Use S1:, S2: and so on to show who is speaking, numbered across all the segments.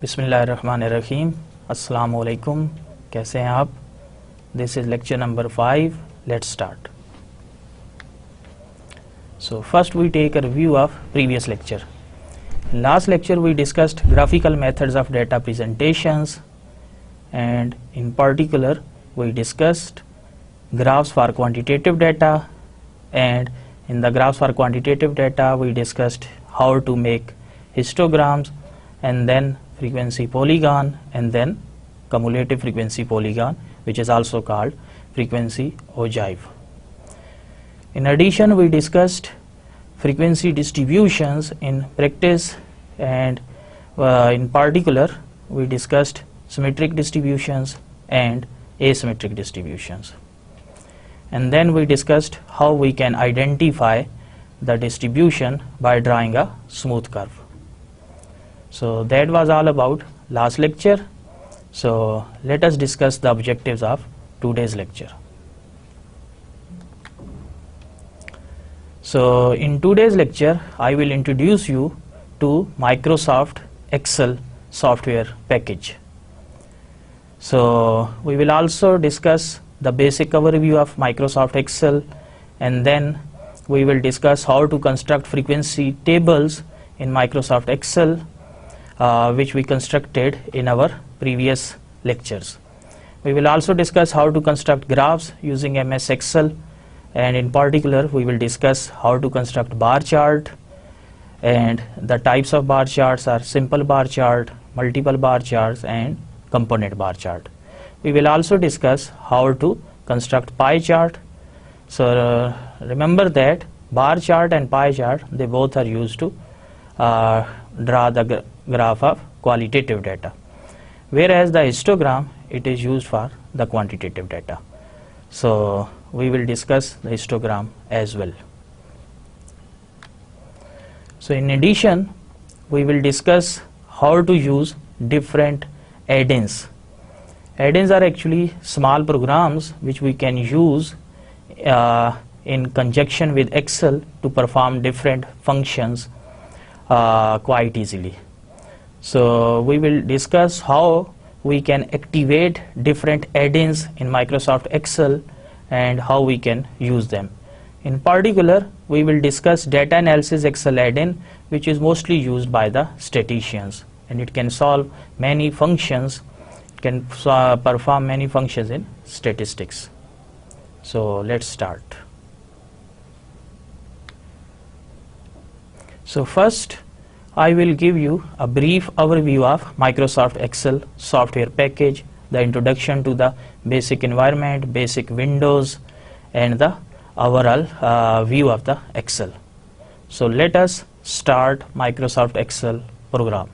S1: बिस्मिल्लाहिर्रहमानिर्रहीम। अस्सलाम वालेकुम। कैसे हैं आप? This is lecture number 5. Let's start. So first we take a review of previous lecture. In last lecture we discussed graphical methods of data presentations, and in particular we discussed graphs for quantitative data, and in the graphs for quantitative data we discussed how to make histograms, and then frequency polygon, and then cumulative frequency polygon, which is also called frequency ogive. In addition, we discussed frequency distributions in practice, and in particular we discussed symmetric distributions and asymmetric distributions. And then we discussed how we can identify the distribution by drawing a smooth curve. So that was all about last lecture. So let us discuss the objectives of today's lecture. So in today's lecture I will introduce you to Microsoft Excel software package. So we will also discuss the basic overview of Microsoft Excel, and then we will discuss how to construct frequency tables in Microsoft Excel, which we constructed in our previous lectures. We will also discuss how to construct graphs using MS Excel, and in particular we will discuss how to construct bar chart, and the types of bar charts are simple bar chart, multiple bar charts, and component bar chart. We will also discuss how to construct pie chart. So remember that bar chart and pie chart, they both are used to draw the graph of qualitative data, whereas the histogram, it is used for the quantitative data. So we will discuss the histogram as well. So in addition we will discuss how to use different add-ins. Add-ins are actually small programs which we can use in conjunction with Excel to perform different functions quite easily. So we will discuss how we can activate different add-ins in Microsoft Excel and how we can use them. In particular, we will discuss data analysis Excel add-in, which is mostly used by the statisticians, and it can solve many functions, it can perform many functions in statistics. So let's start. So first I will give you a brief overview of Microsoft Excel software package, the introduction to the basic environment, basic windows, and the overall view of the Excel. So let us start Microsoft Excel program.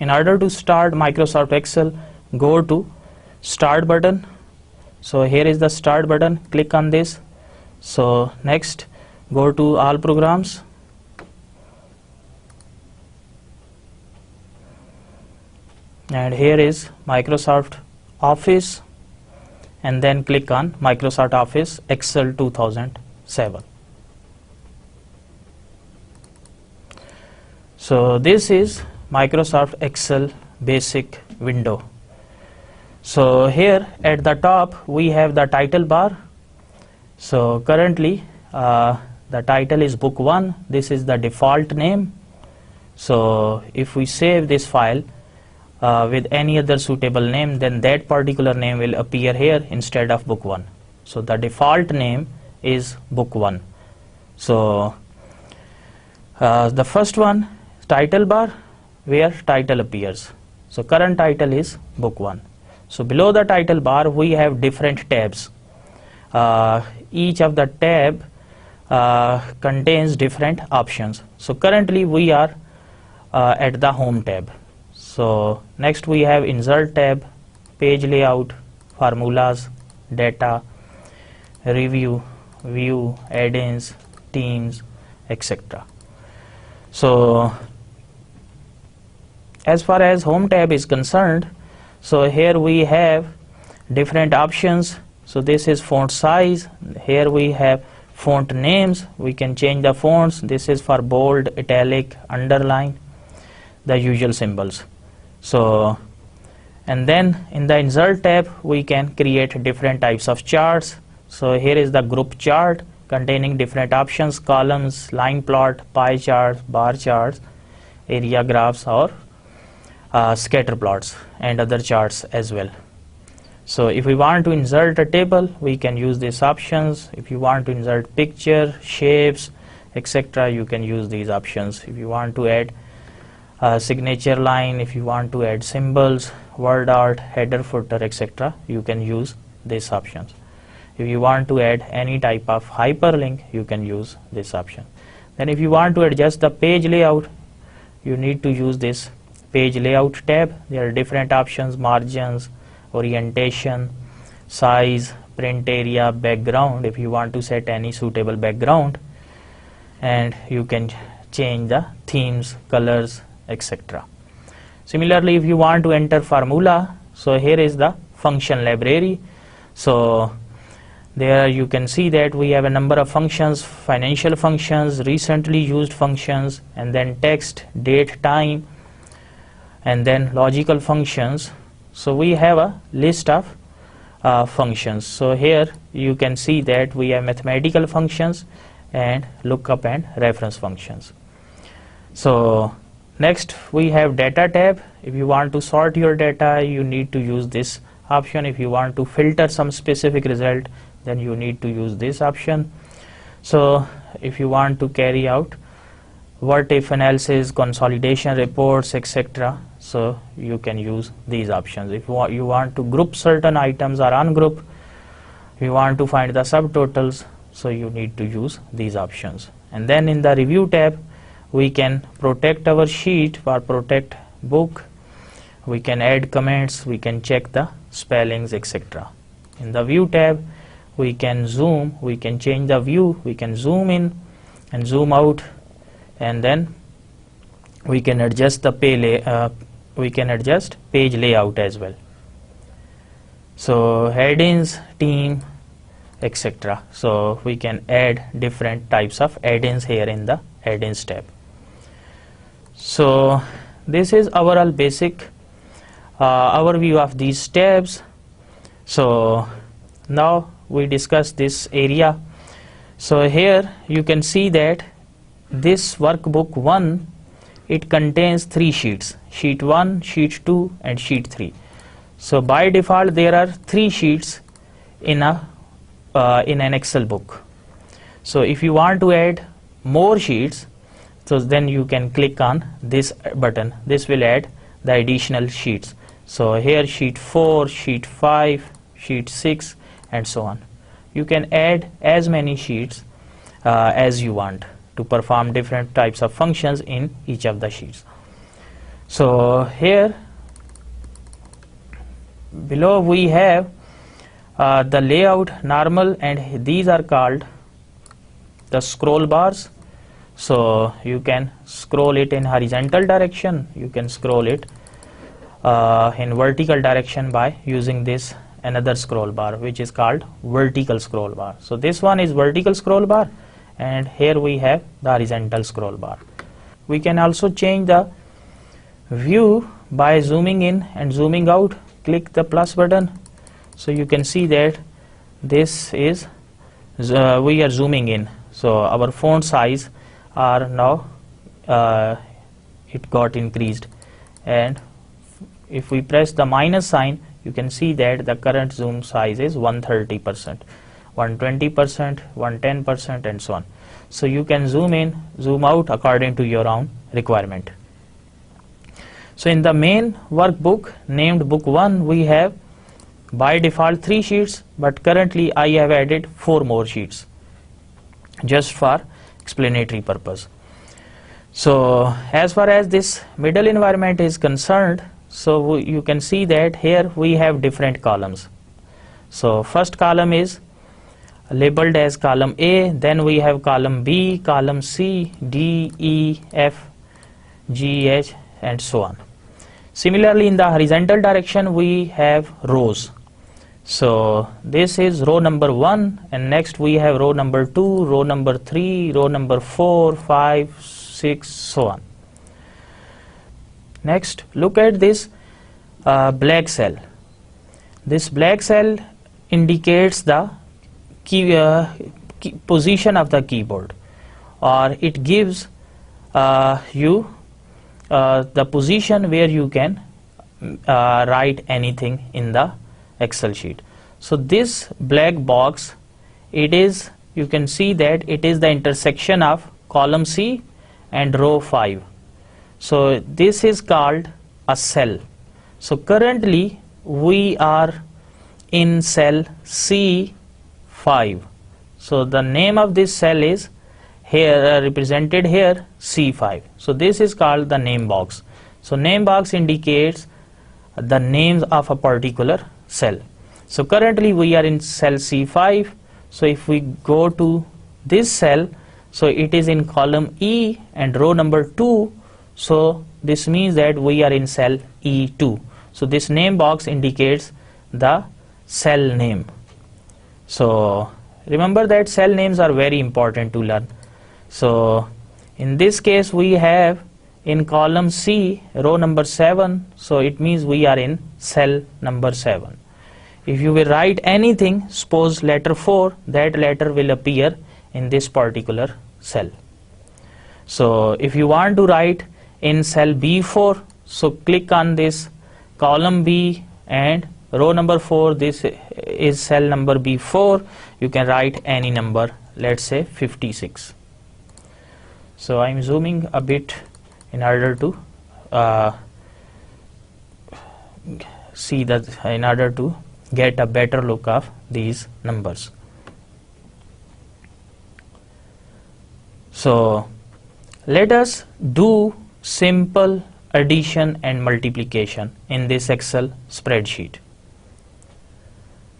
S1: In order to start Microsoft Excel, go to Start button. So here is the Start button, click on this. So next go to All Programs. And here is Microsoft Office, and then click on Microsoft Office Excel 2007. So this is Microsoft Excel basic window. So here at the top we have the title bar. So currently the title is Book 1. This is the default name. So if we save this file with any other suitable name, then that particular name will appear here instead of Book 1. So the default name is Book 1. So the first one, title bar, where title appears. So current title is Book 1. So below the title bar we have different tabs. Each of the tab contains different options. So currently we are at the Home tab. So next we have Insert tab, Page Layout, Formulas, Data, Review, View, Add-ins, Themes, etc. So as far as Home tab is concerned, so here we have different options. So this is font size. Here we have font names. We can change the fonts. This is for bold, italic, underline. the usual symbols. So, and then in the insert tab we can create different types of charts. So here is the group chart containing different options, columns, line plot, pie charts, bar charts, area graphs, or scatter plots and other charts as well. So if we want to insert a table, we can use these options. If you want to insert picture, shapes, etc., you can use these options. If you want to add a signature line, if you want to add symbols, word art, header, footer, etc., you can use these options. If you want to add any type of hyperlink, you can use this option. Then if you want to adjust the page layout, you need to use this page layout tab. There are different options: margins, orientation, size, print area, background, if you want to set any suitable background, and you can change the themes, colors, etc. Similarly, if you want to enter formula, so here is the function library. So there you can see that we have a number of functions: financial functions, recently used functions, and then text, date, time, and then logical functions. So we have a list of functions. So here you can see that we have mathematical functions and lookup and reference functions. So next we have data tab. If you want to sort your data, you need to use this option. If you want to filter some specific result, then you need to use this option. So if you want to carry out what if analysis, consolidation reports, etc., so you can use these options. If you want to group certain items or ungroup, if you want to find the subtotals, so you need to use these options. And then in the review tab, we can protect our sheet or protect book. We can add comments, we can check the spellings, etc. In the view tab, we can zoom, we can change the view, we can zoom in and zoom out, and then we can adjust the page layout as well. So headings, team, etc. So we can add different types of add-ins here in the add-ins tab. So this is overall basic overview of these tabs. So now we discuss this area. So here you can see that this workbook 1, it contains 3 sheets: sheet 1, sheet 2, and sheet 3. So by default there are 3 sheets in an Excel book. So if you want to add more sheets, so then you can click on this button. This will add the additional sheets. So here sheet 4, sheet 5, sheet 6, and so on. You can add as many sheets as you want to perform different types of functions in each of the sheets. So here below we have the layout normal, and these are called the scroll bars. So you can scroll it in horizontal direction, you can scroll it in vertical direction by using this another scroll bar, which is called vertical scroll bar. So this one is vertical scroll bar, and here we have the horizontal scroll bar. We can also change the view by zooming in and zooming out. Click the plus button. So you can see that this is we are zooming in. So our font size are now it got increased, and if we press the minus sign, you can see that the current zoom size is 130%, 120%, 110%, and so on. So you can zoom in, zoom out according to your own requirement. So in the main workbook named book 1, we have by default 3 sheets, but currently I have added 4 more sheets just for explanatory purpose. So as far as this middle environment is concerned, so you can see that here we have different columns. So first column is labeled as column A, then we have column B, column C, D, E, F, G, H, and so on. Similarly, in the horizontal direction we have rows. So this is row number 1, and next we have row number 2, row number 3, row number 4, 5, 6, so on. Next, look at this black cell. This black cell indicates the position of the keyboard, or it gives you the position where you can write anything in the Excel sheet. So this black box, it is, you can see that it is the intersection of column C and row 5. So this is called a cell. So currently we are in cell C5. So the name of this cell is here represented here, C5. So this is called the name box. So name box indicates the names of a particular cell. So currently we are in cell C5. So if we go to this cell, so it is in column E and row number 2. So this means that we are in cell E2. So this name box indicates the cell name. So remember that cell names are very important to learn. So in this case we have in column C row number 7, so it means we are in cell number 7. If you will write anything, suppose letter 4, that letter will appear in this particular cell. So if you want to write in cell B4, so click on this column B and row number 4, this is cell number B4. You can write any number, let's say 56. So I'm zooming a bit in order to see that, in order to get a better look of these numbers. So let us do simple addition and multiplication in this Excel spreadsheet.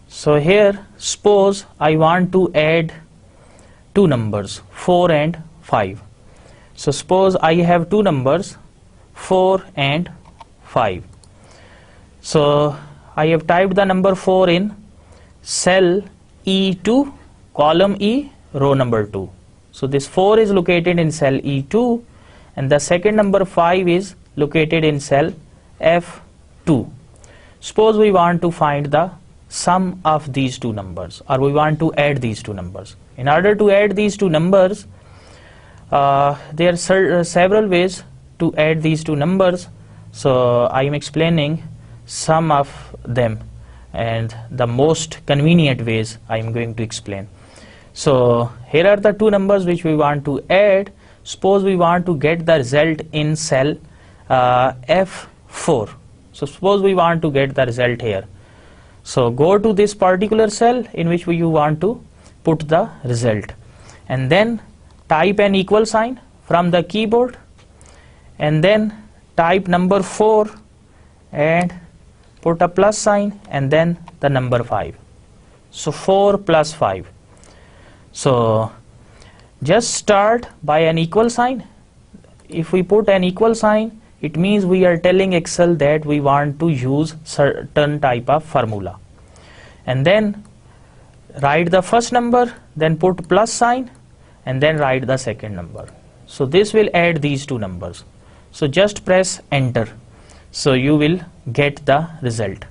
S1: So here, suppose I want to add two numbers, 4 and 5. So suppose I have two numbers, 4 and 5. So I have typed the number 4 in cell E2, column E, row number 2. So this 4 is located in cell E2 and the second number 5 is located in cell F2. Suppose we want to find the sum of these two numbers, or we want to add these two numbers. In order to add these two numbers, there are several ways to add these two numbers. So I am explaining some of them and the most convenient ways I am going to explain. So here are the two numbers which we want to add. Suppose we want to get the result in cell F4. So suppose we want to get the result here. So go to this particular cell in which you want to put the result, and then type an equal sign from the keyboard, and then type number 4 and put a plus sign and then the number 5. So 4 plus 5. So just start by an equal sign. If we put an equal sign, it means we are telling Excel that we want to use certain type of formula. And then write the first number, then put plus sign, and then write the second number. So this will add these two numbers. So just press enter. So you will get the result.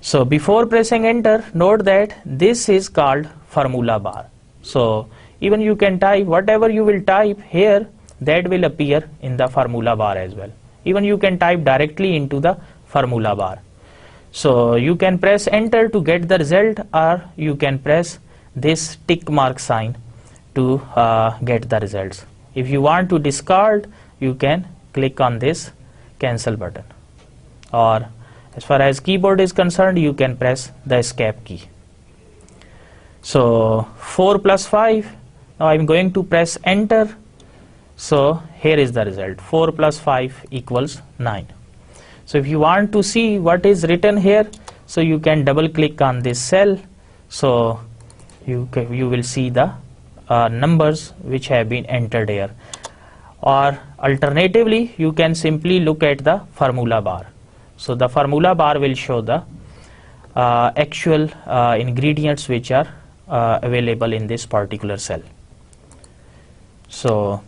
S1: So before pressing enter, note that this is called formula bar. So even you can type whatever you will type here, that will appear in the formula bar as well. Even you can type directly into the formula bar. So you can press enter to get the result, or you can press this tick mark sign to get the results. If you want to discard, you can click on this cancel button, or as far as keyboard is concerned, you can press the escape key. So 4 plus 5, now I am going to press enter. So here is the result, 4 plus 5 equals 9. So if you want to see what is written here, so you can double click on this cell. So you will see the numbers which have been entered here. Or alternatively, you can simply look at the formula bar. So the formula bar will show the actual ingredients which are available in this particular cell. So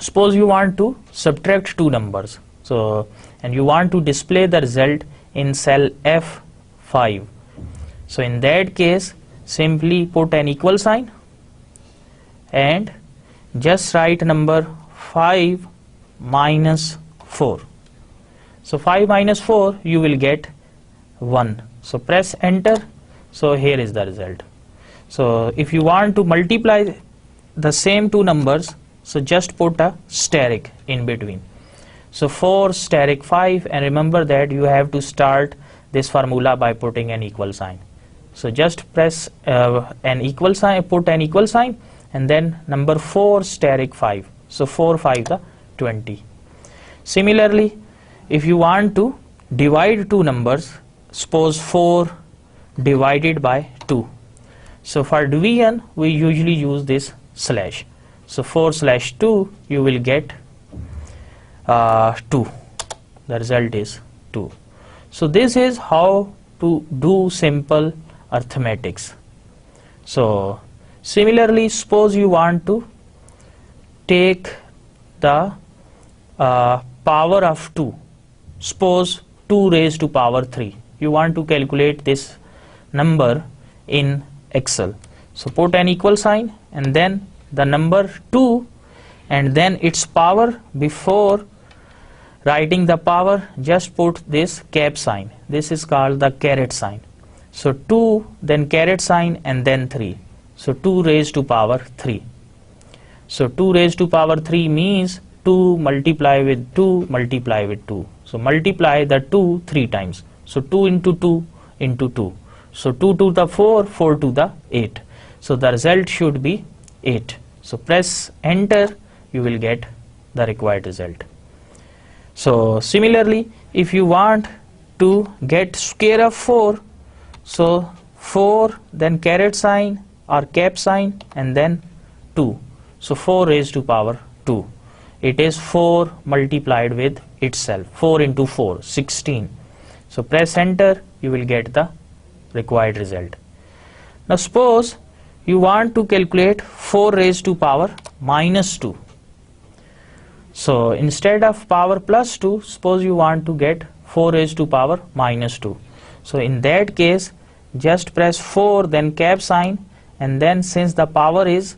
S1: suppose you want to subtract two numbers. So, and you want to display the result in cell F5. So in that case, simply put an equal sign and just write number 5 minus 4. So 5 minus 4, you will get 1. So press enter. So here is the result. So if you want to multiply the same two numbers, so just put a steric in between. So 4 steric 5, and remember that you have to start this formula by putting an equal sign. So just press an equal sign, put an equal sign, and then number 4 steric 5. So 4 5 the 20. Similarly, if you want to divide two numbers, suppose 4 divided by 2. So for division, we usually use this slash. So 4/2, you will get 2. The result is 2. So this is how to do simple arithmetics. So similarly, suppose you want to take the power of 2. Suppose 2 raised to power 3. You want to calculate this number in Excel. So put an equal sign and then the number 2 and then its power. Before writing the power, just put this cap sign. This is called the caret sign. So 2, then caret sign, and then 3. So 2 raised to power 3. So 2 raised to power 3 means 2 multiply with 2 multiply with 2. So multiply the 2 3 times. So 2 into 2 into 2. So 2 to the 4, 4 to the 8. So the result should be 8. So press enter, you will get the required result. So similarly, if you want to get square of 4, so 4, then caret sign or cap sign, and then 2. So 4 raised to power 2. It is 4 multiplied with itself. 4 into 4, 16. So press enter, you will get the required result. Now suppose you want to calculate 4 raised to power minus 2. So instead of power plus 2, suppose you want to get 4 raised to power minus 2. So in that case, just press 4, then cap sign, and then since the power is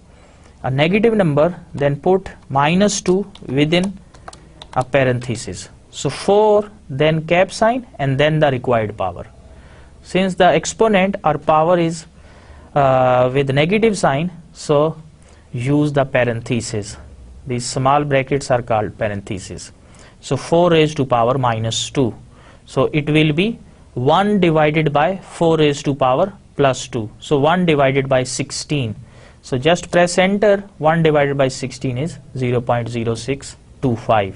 S1: a negative number, then put minus 2 within a parenthesis. So 4, then cap sign, and then the required power. Since the exponent or power is with negative sign, so use the parenthesis. These small brackets are called parentheses. So 4 raised to power minus 2. So it will be 1 divided by 4 raised to power plus 2. So 1 divided by 16. So just press enter. 1 divided by 16 is 0.0625.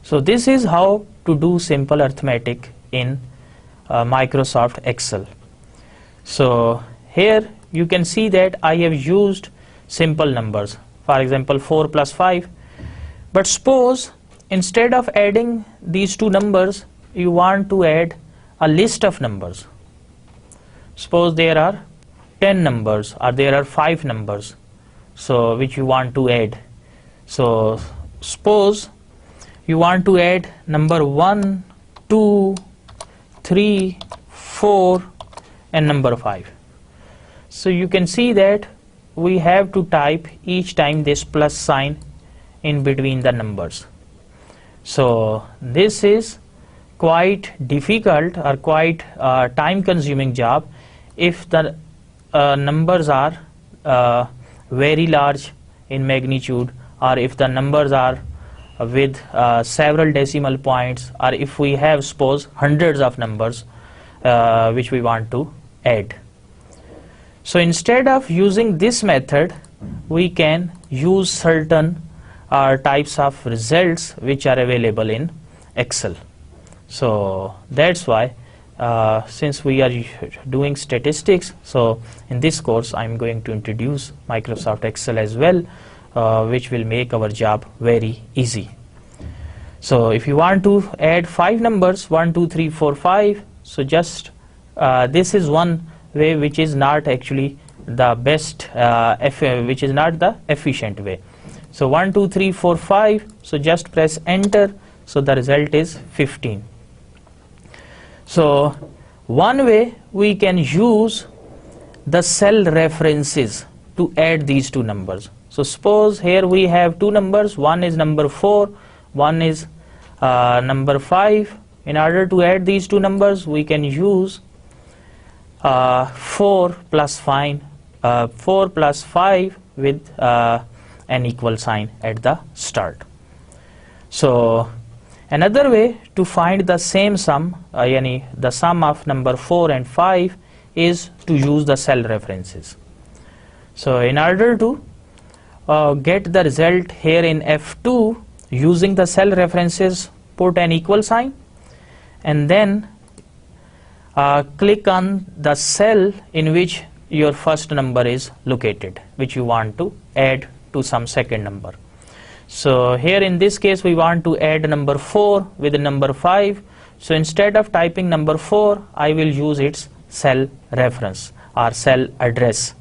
S1: So this is how to do simple arithmetic in Microsoft Excel. So here you can see that I have used simple numbers. For example, 4 plus 5. But suppose instead of adding these two numbers, you want to add a list of numbers. Suppose there are 10 numbers or there are 5 numbers, so which you want to add. So suppose you want to add number 1, 2, 3, 4 and number 5. So you can see that we have to type each time this plus sign in between the numbers. So this is quite difficult or quite time consuming job if the numbers are very large in magnitude, or if the numbers are with several decimal points, or if we have suppose hundreds of numbers which we want to add. So instead of using this method, we can use certain types of results which are available in Excel. So that's why since we are doing statistics, so in this course I'm going to introduce Microsoft Excel as well, which will make our job very easy. So if you want to add 5 numbers, 1, 2, 3, 4, 5, so just this is one way which is not actually the best, which is not the efficient way. So 1, 2, 3, 4, 5. So just press enter. So the result is 15. So one way we can use the cell references to add these two numbers. So suppose here we have two numbers, one is number 4, one is number 5. In order to add these two numbers, we can use 4 plus 5 with an equal sign at the start. So another way to find the same sum, yani the sum of number 4 and 5, is to use the cell references. So in order to get the result here in F2 using the cell references, put an equal sign and then click on the cell in which your first number is located, which you want to add to some second number. So here in this case we want to add number 4 with number 5. So instead of typing number 4, I will use its cell reference or cell address.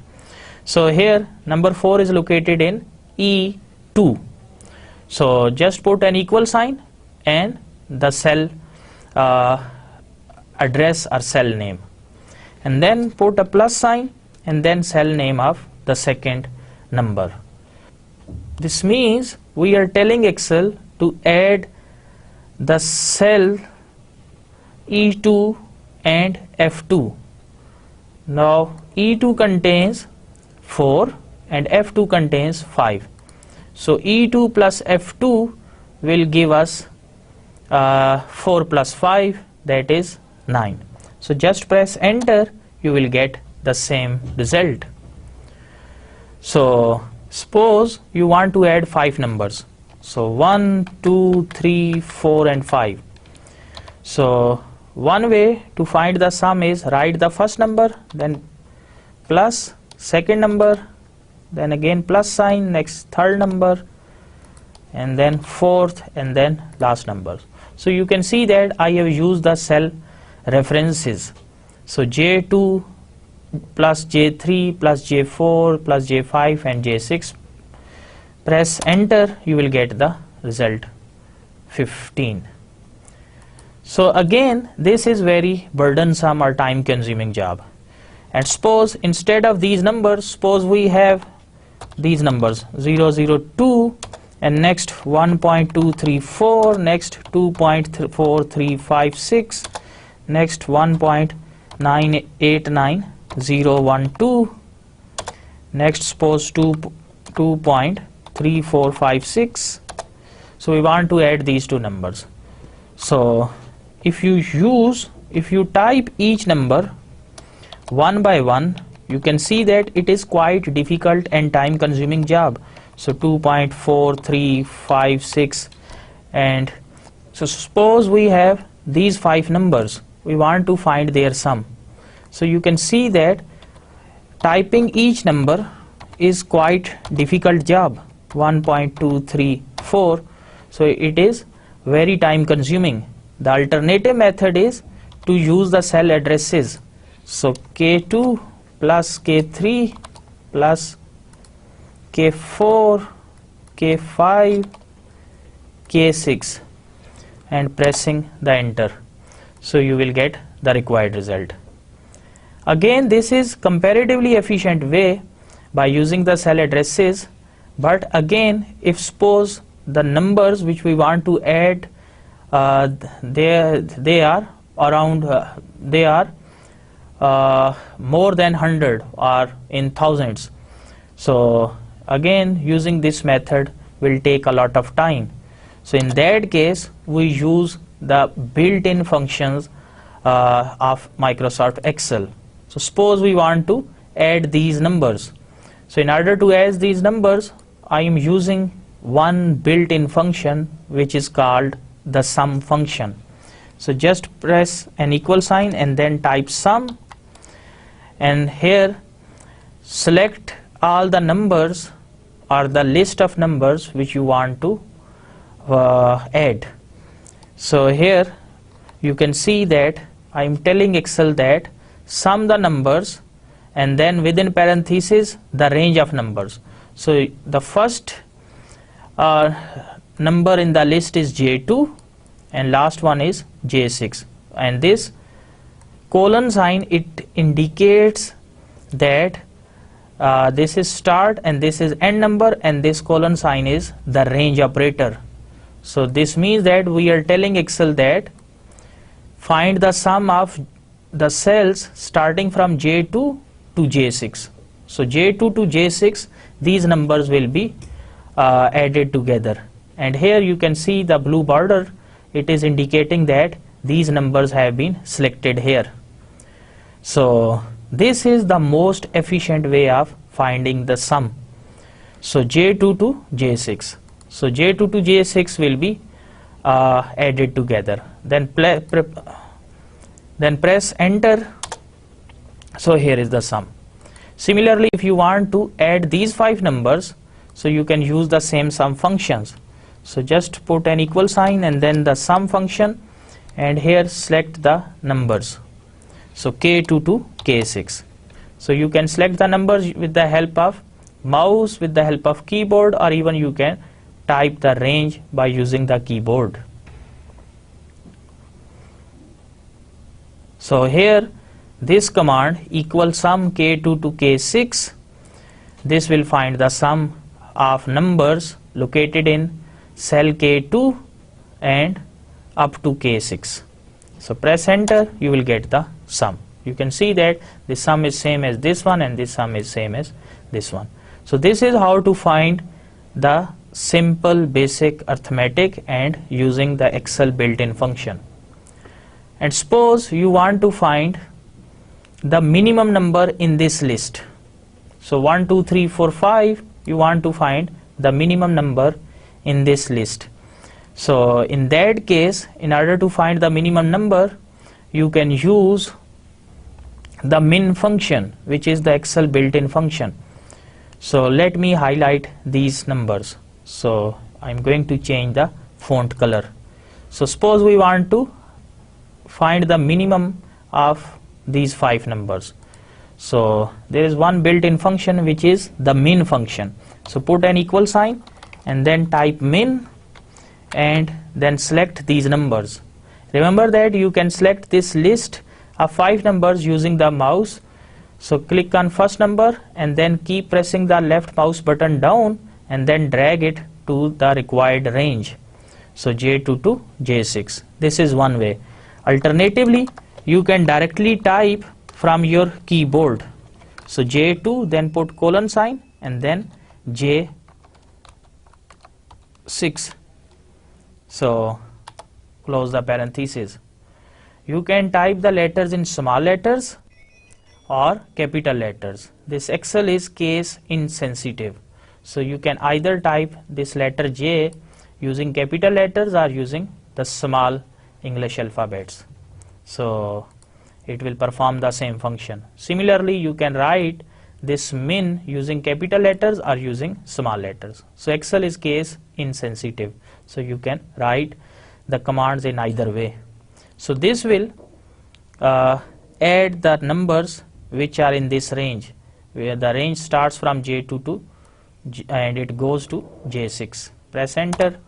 S1: So here number 4 is located in E2. So just put an equal sign and the cell address or cell name, and then put a plus sign and then cell name of the second number. This means we are telling Excel to add the cell E2 and F2. Now E2 contains 4 and F2 contains 5. So E2 plus F2 will give us 4 plus 5, that is 9. So just press enter, you will get the same result. So suppose you want to add 5 numbers. So 1, 2, 3, 4 and 5. So one way to find the sum is write the first number, then plus second number, then again plus sign, next third number, and then fourth, and then last number. So you can see that I have used the cell references. So J2 plus J3 plus J4 plus J5 and J6. Press enter, you will get the result 15. So again, this is very burdensome or time consuming job. And suppose instead of these numbers, suppose we have these numbers 0, 0, 2, and next 1.234, next 2.4356, next 1.989012, next suppose 2.3456. So we want to add these two numbers. So if you type each number one by one, you can see that it is quite difficult and time consuming job. So 2.4356, and so suppose we have these 5 numbers, we want to find their sum. So you can see that typing each number is quite difficult job, 1.234. So it is very time consuming. The alternative method is to use the cell addresses. So K2 plus K3 plus K4, K5, K6, and pressing the enter. So you will get the required result. Again, this is comparatively efficient way by using the cell addresses, but again, if suppose the numbers which we want to add, they are around more than 100 or in thousands. So again, using this method will take a lot of time. So in that case, we use the built-in functions of Microsoft Excel. So suppose we want to add these numbers. So in order to add these numbers, I am using one built-in function which is called the sum function. So just press an equal sign and then type sum, and here select all the numbers or the list of numbers which you want to add. So here you can see that I am telling Excel that sum the numbers and then within parentheses the range of numbers. So the first number in the list is J2 and last one is J6, and this colon sign, it indicates that this is start and this is end number, and this colon sign is the range operator. So this means that we are telling Excel that find the sum of the cells starting from J2 to J6. So J2 to J6, these numbers will be added together, and here you can see the blue border, it is indicating that these numbers have been selected here. So this is the most efficient way of finding the sum. So J2 to J6. So J2 to J6 will be added together. Then press enter. So here is the sum. Similarly, if you want to add these 5 numbers, so you can use the same sum functions. So just put an equal sign and then the sum function, and here select the numbers. So K2 to K6. So you can select the numbers with the help of mouse, with the help of keyboard, or even you can type the range by using the keyboard. So here this command equal sum K2 to K6, this will find the sum of numbers located in cell K2 and up to K6. So press enter, you will get the sum. You can see that the sum is same as this one and this sum is same as this one. So this is how to find the simple basic arithmetic and using the Excel built-in function. And suppose you want to find the minimum number in this list. So 1, 2, 3, 4, 5, you want to find the minimum number in this list. So in that case, in order to find the minimum number, you can use the min function, which is the Excel built-in function. So let me highlight these numbers. So I'm going to change the font color. So suppose we want to find the minimum of these 5 numbers. So there is one built-in function which is the min function. So put an equal sign and then type min and then select these numbers. Remember that you can select this list of 5 numbers using the mouse. So click on first number and then keep pressing the left mouse button down and then drag it to the required range. So J2 to J6. This is one way. Alternatively, you can directly type from your keyboard. So J2, then put colon sign and then J6. So close the parenthesis. You can type the letters in small letters or capital letters. This Excel is case insensitive. So you can either type this letter J using capital letters or using the small English alphabets. So it will perform the same function. Similarly, you can write this min using capital letters or using small letters. So Excel is case insensitive. So you can write the commands in either way. So this will add the numbers which are in this range, where the range starts from J2 to and it goes to J6. Press enter.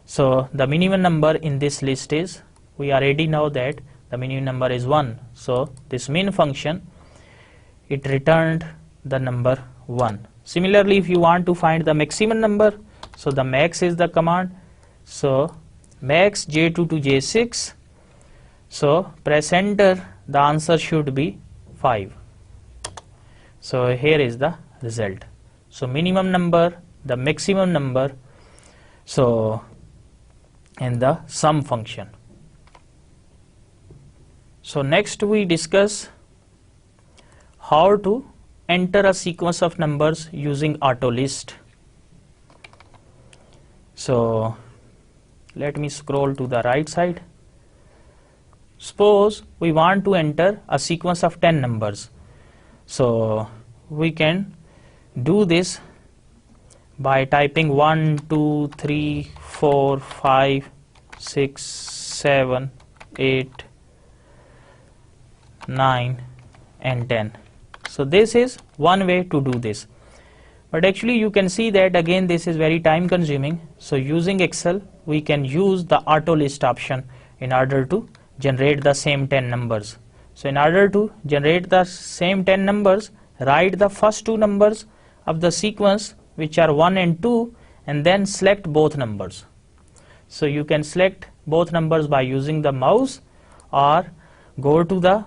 S1: So the minimum number in this list is, we already know that the minimum number is 1. So this min function, it returned the number 1. Similarly, if you want to find the maximum number, so the max is the command. So max J2 to J6. So press enter, the answer should be 5. So here is the result. So minimum number, the maximum number, so and the sum function. So next we discuss how to enter a sequence of numbers using auto list. So let me scroll to the right side. Suppose we want to enter a sequence of 10 numbers. So we can do this by typing 1, 2, 3, 4, 5, 6, 7, 8, 9 and 10. So this is one way to do this. But actually you can see that again this is very time consuming. So using Excel we can use the auto list option in order to generate the same 10 numbers. So in order to generate the same 10 numbers, write the first two numbers of the sequence which are 1 and 2 and then select both numbers. So you can select both numbers by using the mouse, or go to the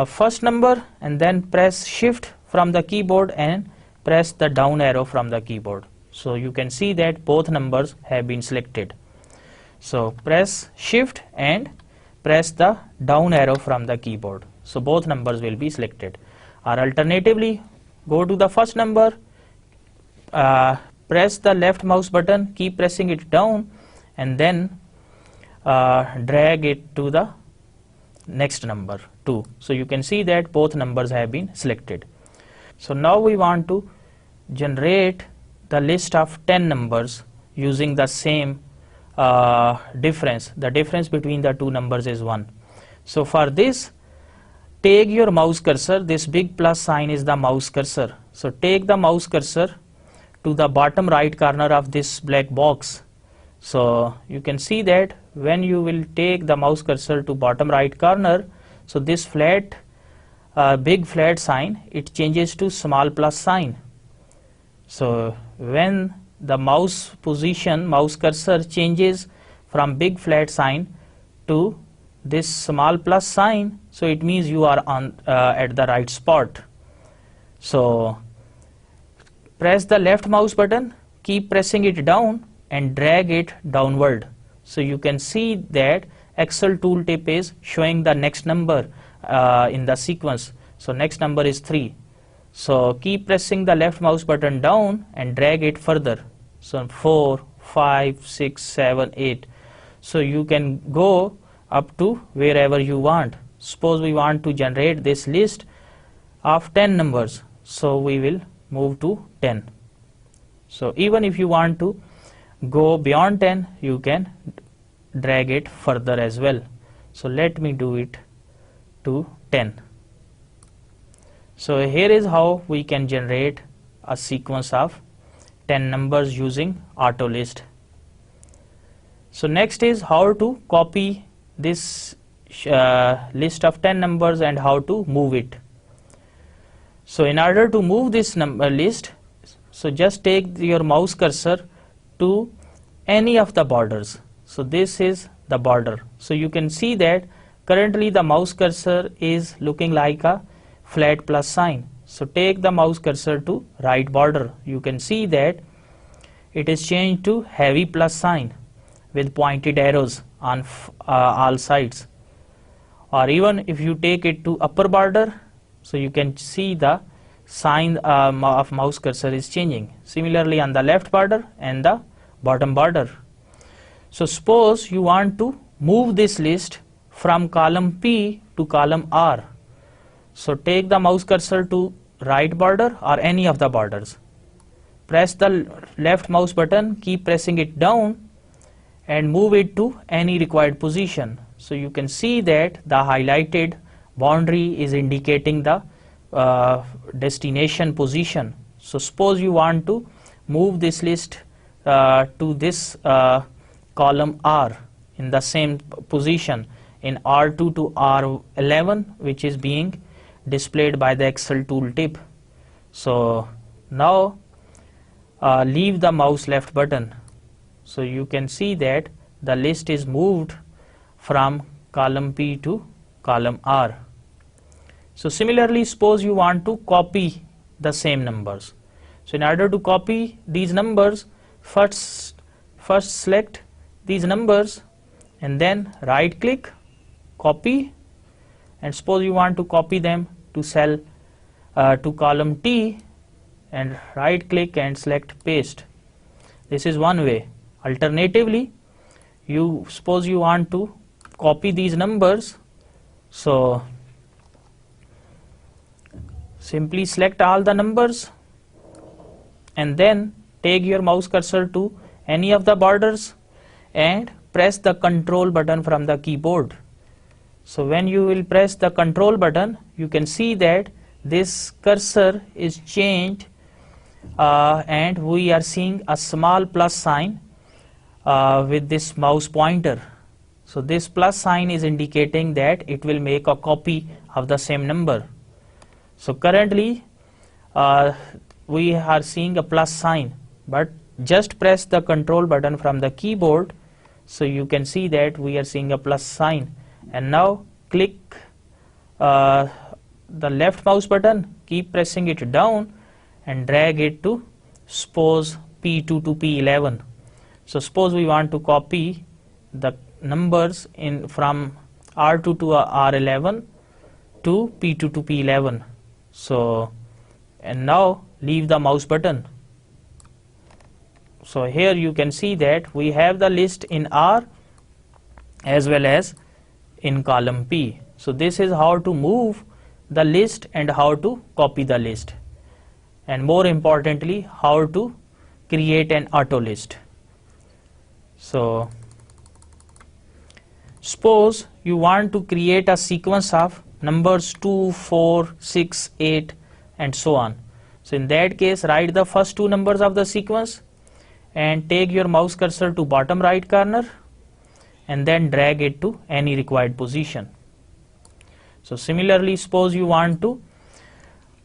S1: first number and then press shift from the keyboard and press the down arrow from the keyboard. So you can see that both numbers have been selected. So press shift and press the down arrow from the keyboard. So both numbers will be selected. Or alternatively, go to the first number, press the left mouse button, keep pressing it down and then drag it to the next number 2. So you can see that both numbers have been selected. So now we want to generate the list of 10 numbers using the same difference. The difference between the two numbers is 1. So for this, take your mouse cursor. This big plus sign is the mouse cursor. So take the mouse cursor to the bottom right corner of this black box. So you can see that when you will take the mouse cursor to bottom right corner, so this flat big flat sign, it changes to small plus sign. So when the mouse position, mouse cursor changes from big flat sign to this small plus sign, so it means you are on at the right spot. So press the left mouse button, keep pressing it down and drag it downward. So you can see that Excel tooltip is showing the next number in the sequence. So next number is 3. So keep pressing the left mouse button down and drag it further. So 4, 5, 6, 7, 8. So you can go up to wherever you want. Suppose we want to generate this list of 10 numbers. So we will move to 10. So even if you want to go beyond 10, you can drag it further as well. So let me do it to 10. So here is how we can generate a sequence of 10 numbers using auto list. So next is how to copy this list of 10 numbers and how to move it. So in order to move this number list, so just take your mouse cursor to any of the borders. So this is the border. So you can see that currently the mouse cursor is looking like a flat plus sign. So take the mouse cursor to right border. You can see that it is changed to heavy plus sign with pointed arrows on all sides. Or even if you take it to upper border, so you can see the sign of mouse cursor is changing. Similarly on the left border and the bottom border. So suppose you want to move this list from column P to column R. So take the mouse cursor to right border or any of the borders. Press the left mouse button, keep pressing it down and move it to any required position. So you can see that the highlighted boundary is indicating the destination position. So suppose you want to move this list to this column R in the same position in R2 to R11, which is being displayed by the Excel tooltip. So now leave the mouse left button. So you can see that the list is moved from column P to column R. So similarly, suppose you want to copy the same numbers. So in order to copy these numbers, first select these numbers and then right click, copy, and suppose you want to copy them to cell to column T and right click and select paste. This is one way. Alternatively, suppose you want to copy these numbers, so simply select all the numbers and then take your mouse cursor to any of the borders and press the control button from the keyboard. So when you will press the control button, you can see that this cursor is changed and we are seeing a small plus sign with this mouse pointer. So this plus sign is indicating that it will make a copy of the same number. So currently we are seeing a plus sign, but just press the control button from the keyboard, so you can see that we are seeing a plus sign. And now click the left mouse button, keep pressing it down and drag it to suppose P2 to P11. So suppose we want to copy the numbers in from R2 to R11 to P2 to P11. So, and now leave the mouse button. So here you can see that we have the list in R as well as in column P. So this is how to move the list and how to copy the list, and more importantly how to create an auto list. So suppose you want to create a sequence of numbers 2, 4, 6, 8 and so on. So in that case, write the first two numbers of the sequence and take your mouse cursor to bottom right corner and then drag it to any required position. So similarly, suppose you want to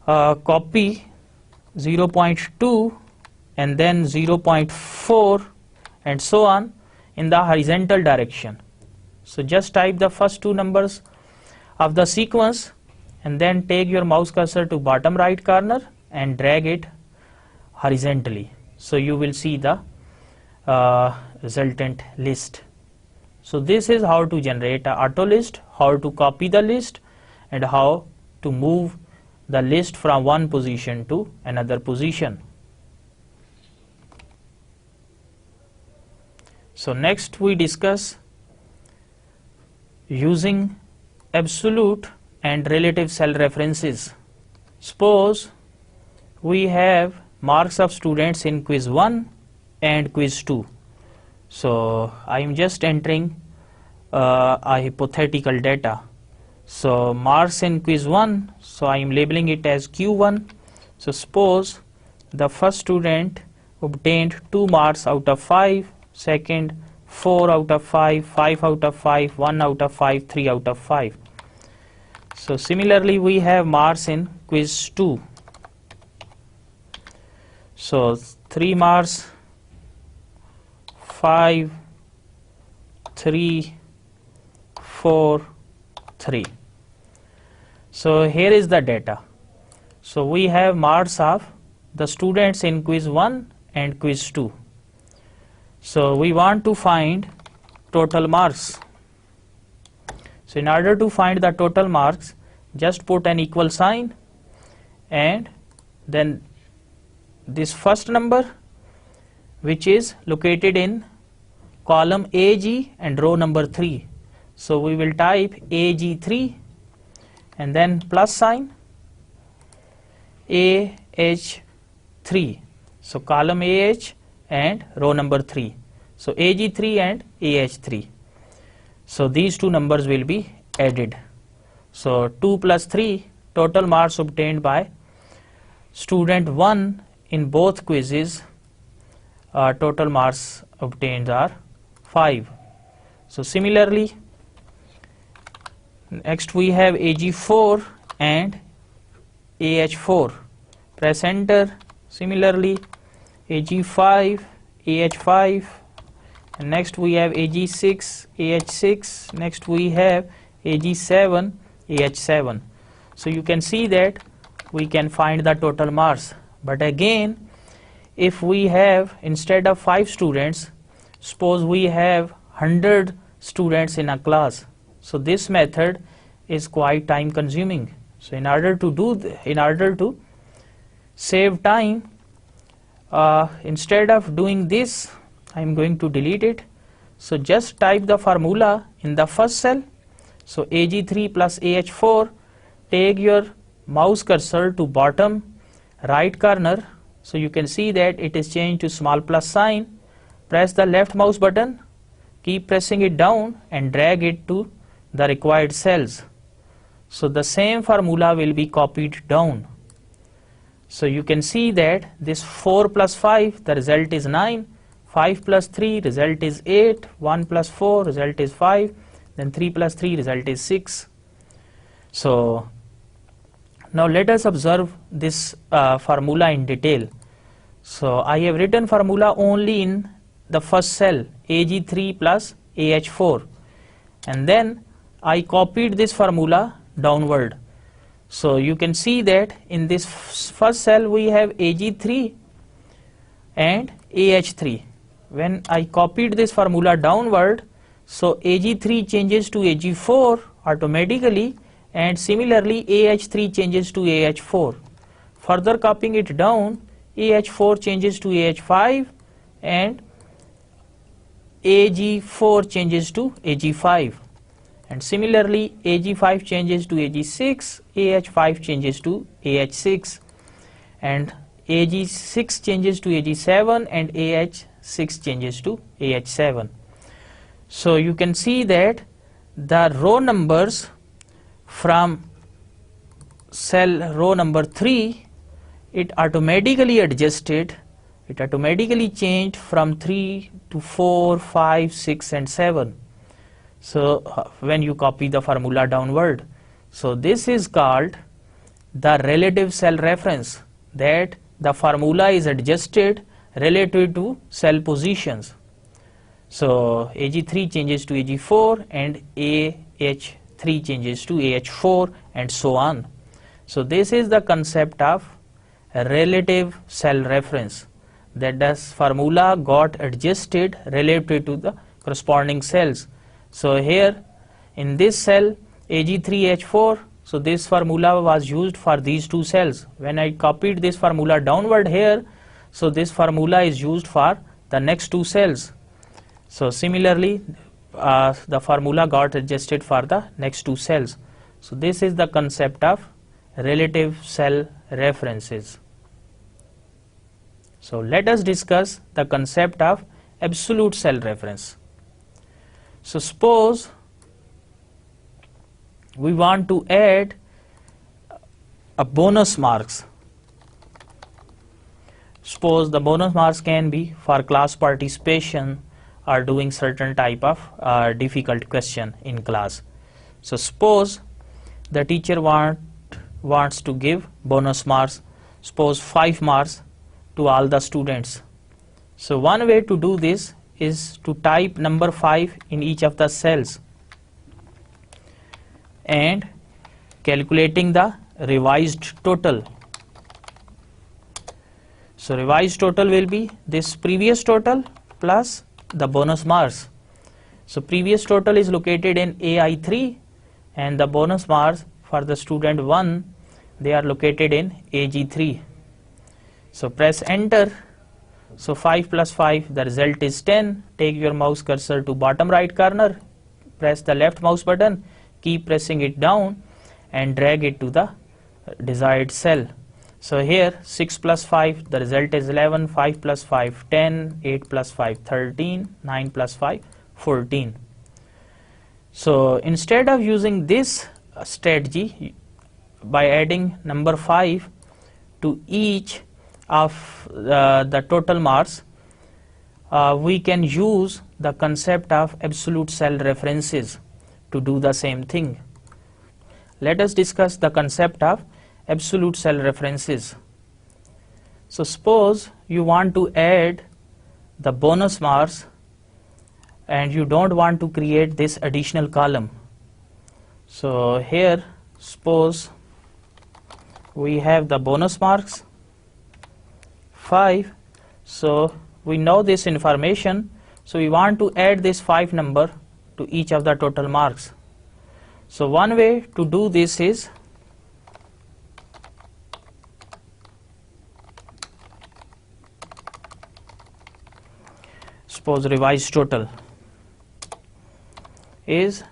S1: copy 0.2 and then 0.4 and so on in the horizontal direction. So just type the first two numbers of the sequence and then take your mouse cursor to bottom right corner and drag it horizontally. So you will see the resultant list. So this is how to generate an auto list, how to copy the list, and how to move the list from one position to another position. So next we discuss using absolute and relative cell references. Suppose we have marks of students in quiz 1 and quiz 2. So I am just entering a hypothetical data. So marks in quiz 1, so I am labeling it as Q1. So suppose the first student obtained 2 marks out of 5, second 4 out of 5, 5 out of 5, 1 out of 5, 3 out of 5. So similarly we have marks in quiz 2. So 3 marks, 5, 3, 4, 3. So here is the data. So we have marks of the students in quiz 1 and quiz 2. So we want to find total marks. So in order to find the total marks, just put an equal sign and then this first number, which is located in column AG and row number 3. So we will type AG3 and then plus sign AH3. So column AH and row number 3. So AG3 and AH3. So these two numbers will be added. So 2 plus 3, total marks obtained by student 1 in both quizzes, total marks obtained are 5. So similarly, next we have AG4 and AH4. Press enter. Similarly, AG5, AH5, and next we have AG6, AH6, next we have AG7, AH7. So you can see that we can find the total marks. But again, if we have, instead of 5 students, suppose we have 100 students in a class. So this method is quite time consuming. So in order to save time, instead of doing this, I am going to delete it. So just type the formula in the first cell. So AG3 plus AH4, take your mouse cursor to bottom right corner. So you can see that it is changed to small plus sign. Press the left mouse button, keep pressing it down and drag it to the required cells. So the same formula will be copied down. So you can see that this 4 plus 5, the result is 9, 5 plus 3, result is 8, 1 plus 4, result is 5, then 3 plus 3, result is 6. So now let us observe this formula in detail. So I have written formula only in the first cell, Ag3 plus AH4, and then I copied this formula downward. So you can see that in this first cell we have Ag3 and AH3. When I copied this formula downward, so Ag3 changes to Ag4 automatically, and similarly AH3 changes to AH4. Further copying it down, AH4 changes to AH5 and Ag4 changes to Ag5. And similarly Ag5 changes to Ag6, AH5 changes to AH6, and Ag6 changes to Ag7, and AH6 changes to AH7. So you can see that the row numbers from cell row number 3, it automatically adjusted, it automatically changed from 3 to 4, 5, 6 and 7. So when you copy the formula downward, so this is called the relative cell reference, that the formula is adjusted relative to cell positions. So Ag3 changes to Ag4 and AH3 changes to AH4 and so on. So this is the concept of relative cell reference, that the formula got adjusted relative to the corresponding cells. So here in this cell Ag3H4, so this formula was used for these two cells. When I copied this formula downward here, so this formula is used for the next two cells. So similarly the formula got adjusted for the next two cells. So this is the concept of relative cell references. So let us discuss the concept of absolute cell reference. So suppose we want to add a bonus marks. Suppose the bonus marks can be for class participation or doing certain type of difficult question in class. So suppose the teacher wants to give bonus marks, suppose 5 marks to all the students. So one way to do this is to type number 5 in each of the cells and calculating the revised total. So revised total will be this previous total plus the bonus marks. So previous total is located in AI3 and the bonus marks for the student 1, they are located in AG3. So press enter. So 5 plus 5, the result is 10. Take your mouse cursor to bottom right corner, press the left mouse button, keep pressing it down and drag it to the desired cell. So here 6 plus 5, the result is 11, 5 plus 5, 10, 8 plus 5, 13, 9 plus 5, 14. So instead of using this strategy by adding number 5 to each of the total marks, we can use the concept of absolute cell references to do the same thing. Let us discuss the concept of absolute cell references. So suppose you want to add the bonus marks and you don't want to create this additional column. So here suppose we have the bonus marks 5. So we know this information, so we want to add this 5 number to each of the total marks. So one way to do this is suppose revised total is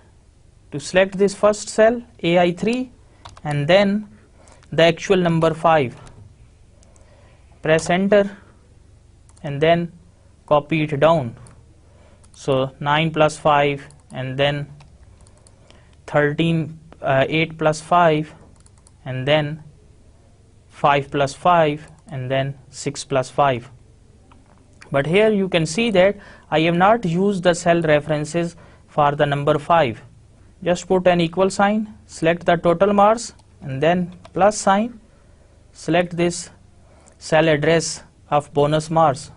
S1: to select this first cell AI3 and then the actual number 5. Press enter and then copy it down. So 9 plus 5 and then 13, 8 plus 5 and then 5 plus 5 and then 6 plus 5. But here you can see that I have not used the cell references for the number 5. Just put an equal sign, select the total marks and then plus sign, select this cell address of bonus marks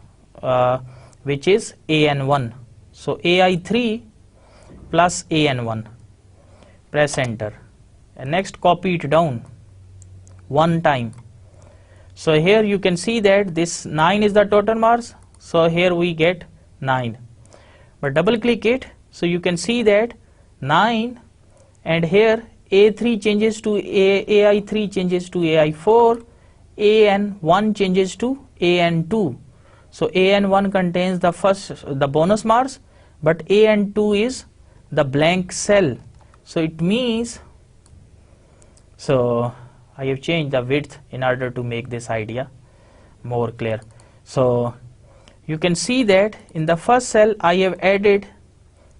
S1: which is AN1. So AI3 plus AN1. Press enter and next copy it down one time. So here you can see that this 9 is the total marks. So here we get 9. But double click it, so you can see that 9, and here A3 changes to AI3 changes to AI4, AN1 changes to AN2. So AN1 contains the bonus marks, but AN2 is the blank cell. So it means, so I have changed the width in order to make this idea more clear. So you can see that in the first cell I have added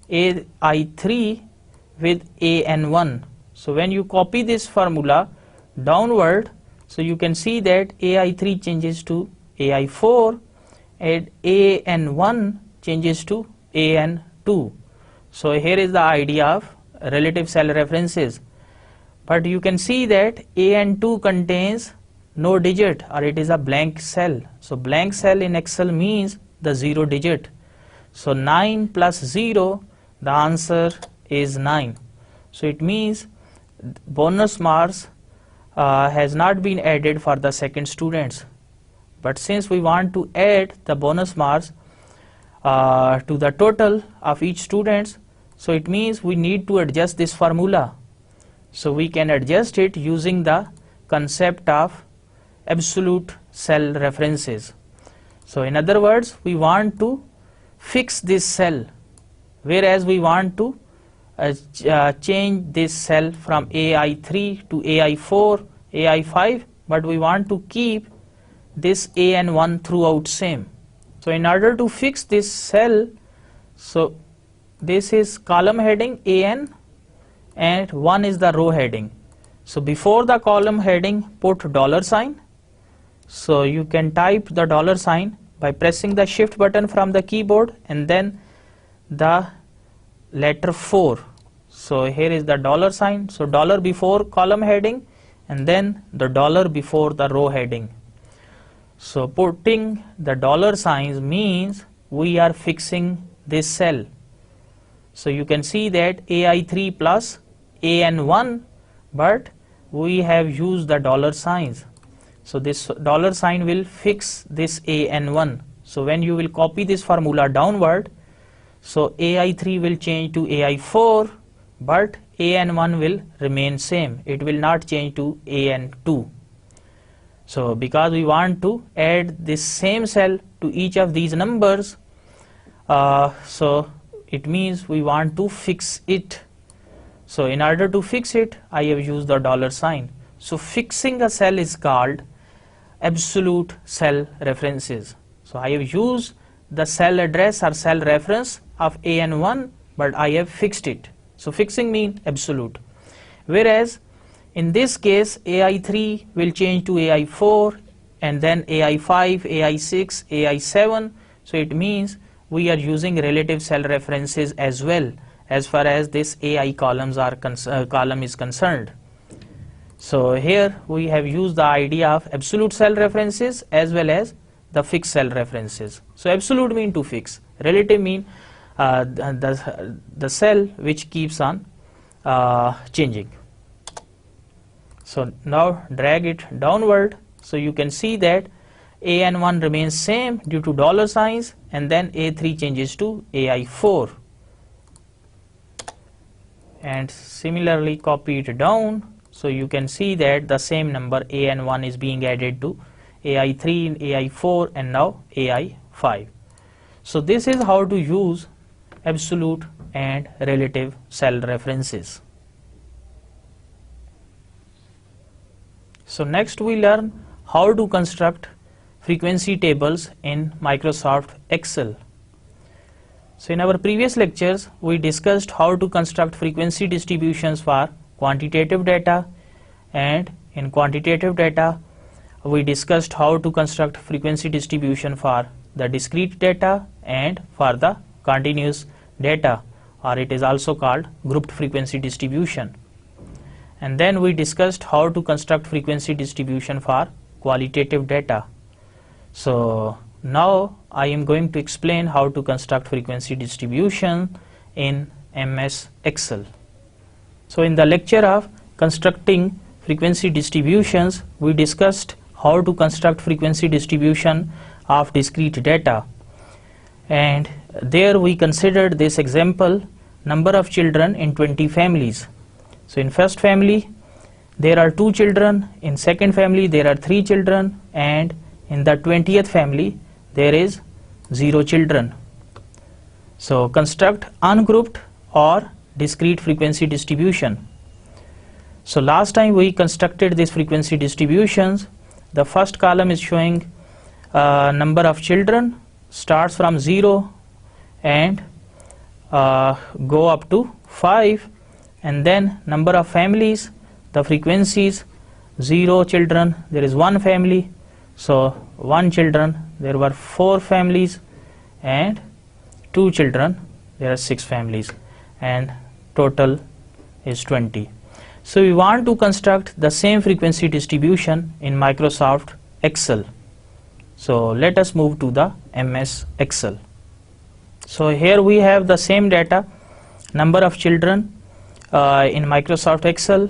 S1: AI3 with AN1. So when you copy this formula downward, so you can see that AI3 changes to AI4 and AN1 changes to AN2. So here is the idea of relative cell references. But you can see that AN2 contains no digit, or it is a blank cell. So blank cell in Excel means the 0 digit. So 9 plus 0, the answer is 9. So it means bonus marks has not been added for the second students. But since we want to add the bonus marks to the total of each student, so it means we need to adjust this formula. So we can adjust it using the concept of absolute cell references. So in other words, we want to fix this cell, whereas we want to change this cell from AI3 to AI4, AI5, but we want to keep this AN1 throughout same. So in order to fix this cell, so this is column heading AN and 1 is the row heading. So before the column heading put $sign. So you can type the $sign by pressing the shift button from the keyboard and then the letter 4. So here is the $sign. So dollar before column heading and then the dollar before the row heading. So putting the $signs means we are fixing this cell. So you can see that AI3 plus AN1, but we have used the $signs. So this $sign will fix this AN1. So when you will copy this formula downward, so AI3 will change to AI4, but AN1 will remain same. It will not change to AN2. So because we want to add this same cell to each of these numbers, so it means we want to fix it. So in order to fix it, I have used the $sign. So fixing a cell is called absolute cell references. So I have used the cell address or cell reference of AN1, but I have fixed it. So fixing means absolute. Whereas in this case AI3 will change to AI4 and then AI5, AI6, AI7. So it means we are using relative cell references as well as far as this AI column is concerned. So here we have used the idea of absolute cell references as well as the fixed cell references. So absolute mean to fix, relative mean the cell which keeps on changing. So now drag it downward, so you can see that AN1 remains same due to $signs and then A3 changes to AI4. And similarly copy it down, so you can see that the same number AN1 is being added to AI3, AI4 and now AI5. So this is how to use absolute and relative cell references. So next we learn how to construct frequency tables in Microsoft Excel. So in our previous lectures we discussed how to construct frequency distributions for quantitative data, and in quantitative data we discussed how to construct frequency distribution for the discrete data and for the continuous data, or it is also called grouped frequency distribution. And then we discussed how to construct frequency distribution for qualitative data. So now I am going to explain how to construct frequency distribution in MS Excel. So in the lecture of constructing frequency distributions, we discussed how to construct frequency distribution of discrete data, and there we considered this example, number of children in 20 families. So in first family there are 2 children, in second family there are 3 children, and in the 20th family there is 0 children. So construct ungrouped or discrete frequency distribution. So last time we constructed these frequency distributions. The first column is showing number of children, starts from 0 and go up to 5, and then number of families, the frequencies, 0 children, there is 1 family, so 1 children, there were 4 families, and 2 children, there are 6 families, and total is 20. So we want to construct the same frequency distribution in Microsoft Excel. So let us move to the MS Excel. So here we have the same data, number of children in Microsoft Excel.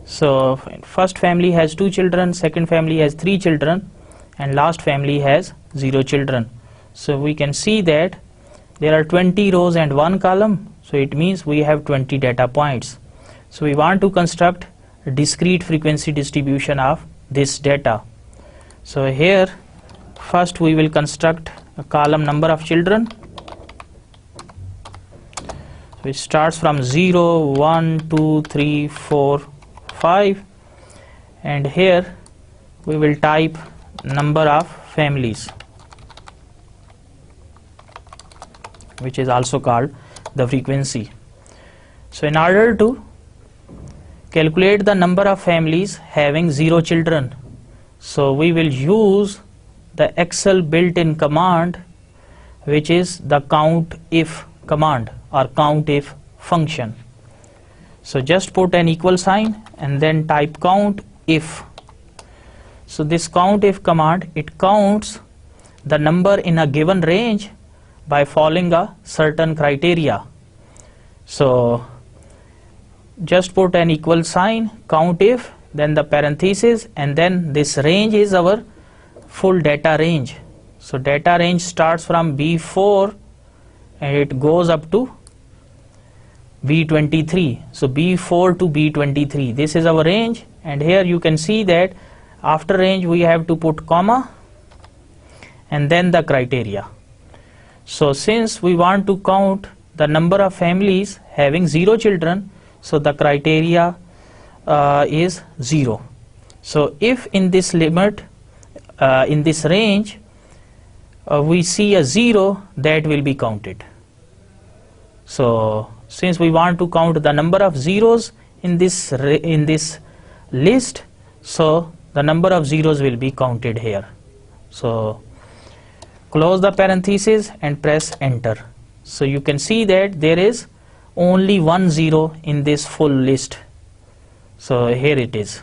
S1: So first family has 2 children, second family has 3 children, and last family has 0 children. So we can see that there are 20 rows and 1 column, so it means we have 20 data points. So we want to construct a discrete frequency distribution of this data. So here first we will construct a column number of children, which starts from 0, 1, 2, 3, 4, 5, and here we will type number of families, which is also called the frequency. So in order to calculate the number of families having 0 children, so we will use the Excel built-in command, which is the COUNTIF command or COUNTIF function. So just put an equal sign and then type COUNTIF. So this COUNTIF command, it counts the number in a given range by following a certain criteria. So just put an equal sign, COUNTIF, then the parenthesis, and then this range is our full data range. So data range starts from B4 and it goes up to B23. So B4 to B23, this is our range, and here you can see that after range we have to put comma and then the criteria. So since we want to count the number of families having 0 children, so the criteria is 0. So if in this limit, in this range, we see a 0, that will be counted. So since we want to count the number of zeros in this list, so the number of zeros will be counted here. So close the parenthesis and press enter. So you can see that there is only 1 0 in this full list. So here it is.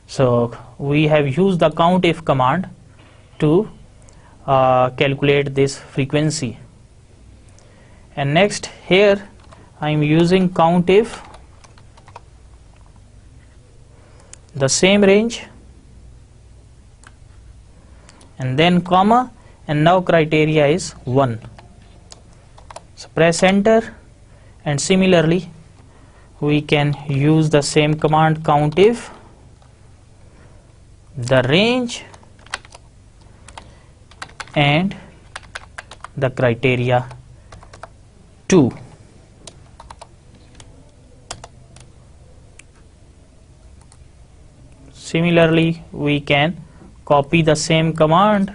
S1: So we have used the COUNTIF command to calculate this frequency. And next here I am using COUNTIF, the same range, and then comma, and now criteria is 1. So press enter, and similarly we can use the same command COUNTIF, the range, and the criteria 2. Similarly we can copy the same command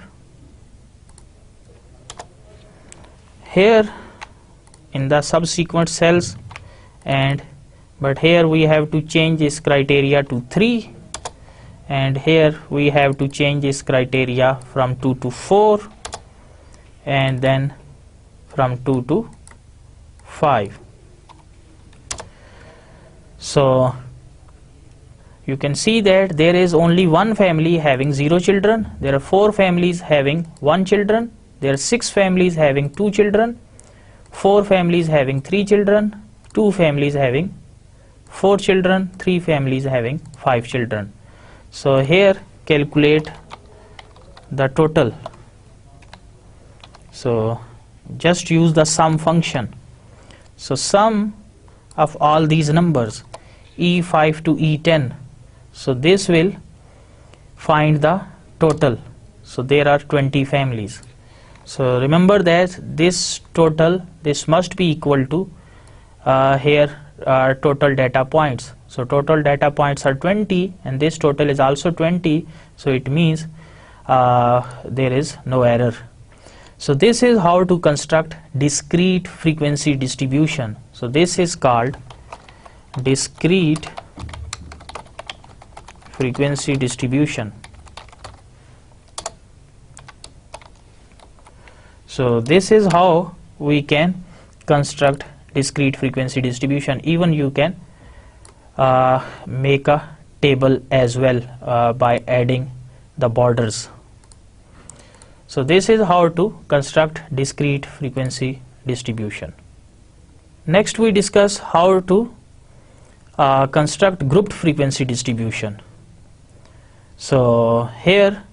S1: here in the subsequent cells, but here we have to change this criteria to 3, and here we have to change this criteria from 2 to 4 and then from 2 to 5. So you can see that there is only one family having 0 children, there are 4 families having 1 children, there are 6 families having 2 children, 4 families having 3 children, 2 families having 4 children, 3 families having 5 children. So here calculate the total. So just use the sum function. So sum of all these numbers E5 to E10, so this will find the total. So there are 20 families. So remember that this total, this must be equal to here total data points. So total data points are 20 and this total is also 20, so it means there is no error. So this is how to construct discrete frequency distribution. So this is called discrete frequency distribution. So this is how we can construct discrete frequency distribution. Even you can make a table as well by adding the borders. So this is how to construct discrete frequency distribution. Next we discuss how to construct grouped frequency distribution. So here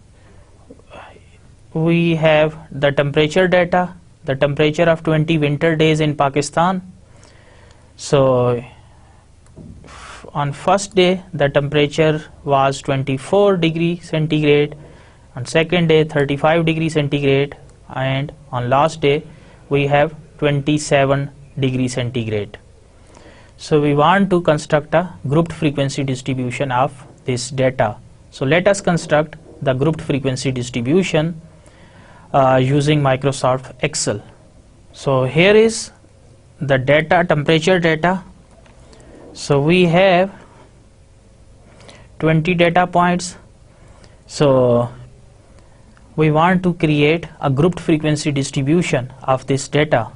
S1: we have the temperature data, the temperature of 20 winter days in Pakistan. So on first day the temperature was 24 degree centigrade, on second day 35 degree centigrade, and on last day we have 27 degree centigrade. So we want to construct a grouped frequency distribution of this data. So let us construct the grouped frequency distribution using Microsoft Excel. So here is the data, temperature data. So we have 20 data points. So we want to create a grouped frequency distribution of this data.